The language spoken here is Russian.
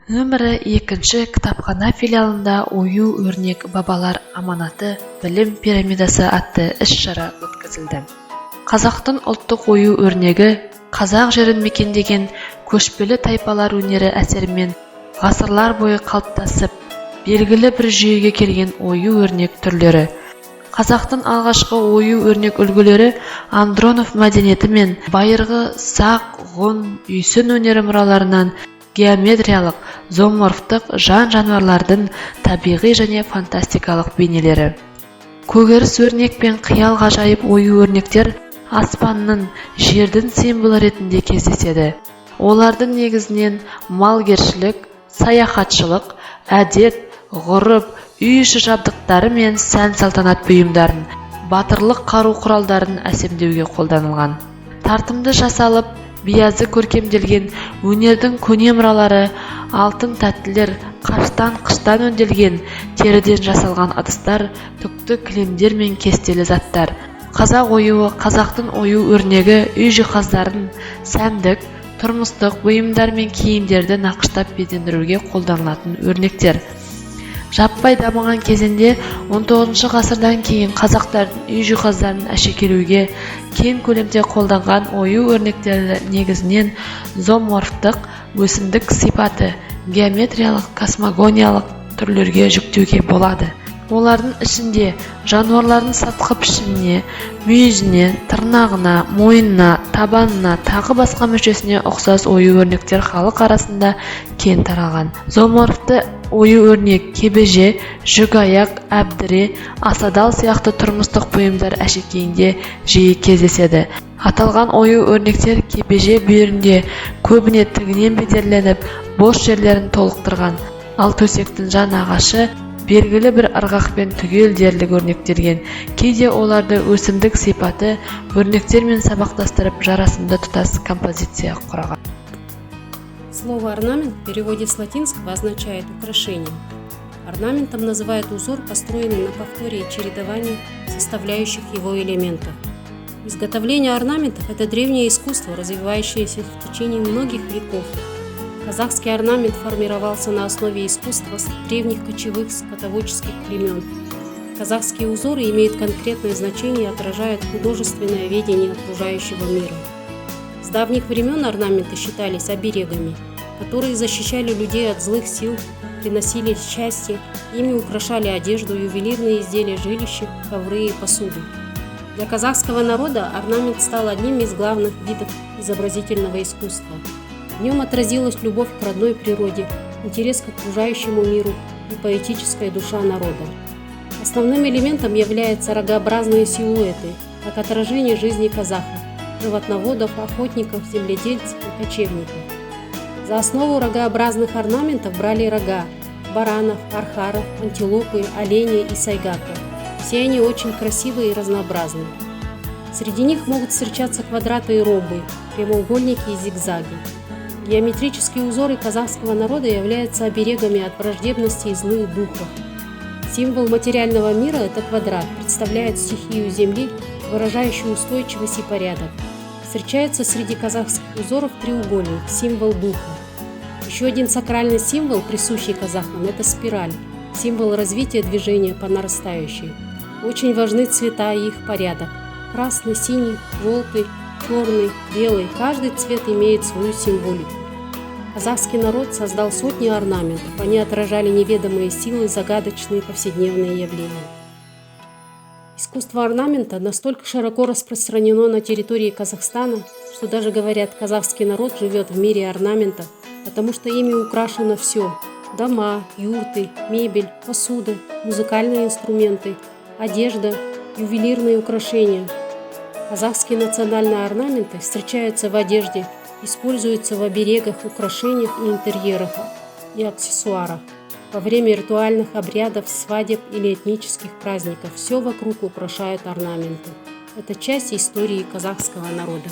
Нөмірі 2 кітапхана филиалында ою-өрнек бабалар аманаты білім пирамидасы атты іс-шара өткізілді. Қазақтың ұлттық ою-өрнегі қазақ жерін мекендеген көшпелі тайпалар өнері әсерімен ғасырлар бойы қалыптасып, белгілі бір жүйеге келген ою-өрнек түрлері. Қазақтың алғашқы ою-өрнек үлгілері Андронов мәдениеті мен байырғы сақ, ғұн, үйсін өнері мұраларынан геометриялық, зооморфтық жан-жануарлардың табиғи және фантастикалық бейнелері. Көгеріс өрнек пен қиял ғажайып ою-өрнектер аспанның, жердің символы ретінде кездеседі. Олардың негізінен малгершілік, саяхатшылық, әдет, ғұрып, үй іші жабдықтары мен сән-салтанат бұйымдарын, батырлық қару құралдарын әсемдеуге қолданылған. Тартымды жасалып, биязы көркемделген өнердің көне мұралары, алтын тәттілер, қыштан өнделген, теріден жасалған ыдыстар, түкті кілемдер мен кестелі заттар. Қазақ оюы қазақтың ою-өрнегі үй жиһаздарын, сәндік, тұрмыстық бұйымдар мен киімдерді нақыштап безендіруге қолданылатын өрнектер. Жаппай дамыған кезінде 19 ғасырдан кейін қазақтардың үй жиһаздарын әшекейлеуге кең көлемде қолданған ою-өрнектері негізінен зооморфтық, өсімдік сипаты, геометриялық, космогониялық түрлерге жүктеуге болады. Олардың ішінде жануарлардың сатқы пішініне, мүйізіне, тырнағына, мойнына, табанына, тағы басқа мүшесіне ұқсас ою-өрнектер халық арасында кең таралған. Зооморфты ою-өрнек кебеже, жүк-аяқ, әбдіре, асадал сияқты тұрмыстық бұйымдар әшекейінде жиі кездеседі. Аталған ою-өрнектер кебеже бүйірінде көбіне тігінен бедерленіп, бос жерлерін толықтырған, ал төсектің жан ағашы белгілі бір ырғақпен түгел дерлік өрнектелген. Кейде оларды өсімдік сипаты өрнектермен сабақтастырып жарасымды тұтас композиция құраған. Слово орнамент в переводе с латинского означает украшение. Орнаментом называют узор, построенный на повторе и чередовании составляющих его элементов. Изготовление орнаментов – это древнее искусство, развивающееся в течение многих веков. Казахский орнамент формировался на основе искусства древних кочевых скотоводческих племен. Казахские узоры имеют конкретное значение и отражают художественное видение окружающего мира. С давних времен орнаменты считались оберегами, которые защищали людей от злых сил, приносили счастье, ими украшали одежду, ювелирные изделия, жилища, ковры и посуду. Для казахского народа орнамент стал одним из главных видов изобразительного искусства. В нем отразилась любовь к родной природе, интерес к окружающему миру и поэтическая душа народа. Основным элементом являются рогообразные силуэты, как отражение жизни казахов, животноводов, охотников, земледельцев и кочевников. За основу рогообразных орнаментов брали рога баранов, архаров, антилопы, оленей и сайгаков. Все они очень красивые и разнообразные. Среди них могут встречаться квадраты и ромбы, прямоугольники и зигзаги. Геометрические узоры казахского народа являются оберегами от враждебности и злых духов. Символ материального мира – это квадрат, представляет стихию земли, выражающую устойчивость и порядок. Встречается среди казахских узоров треугольник, символ духа. Еще один сакральный символ, присущий казахам, это спираль, символ развития движения по нарастающей. Очень важны цвета и их порядок. Красный, синий, желтый, черный, белый. Каждый цвет имеет свою символику. Казахский народ создал сотни орнаментов. Они отражали неведомые силы, загадочные повседневные явления. Искусство орнамента настолько широко распространено на территории Казахстана, что даже говорят, казахский народ живет в мире орнаментов, потому что ими украшено все. Дома, юрты, мебель, посуда, музыкальные инструменты, одежда, ювелирные украшения. Казахские национальные орнаменты встречаются в одежде, используются в оберегах, украшениях и интерьерах и аксессуарах. Во время ритуальных обрядов, свадеб или этнических праздников все вокруг украшают орнаменты. Это часть истории казахского народа.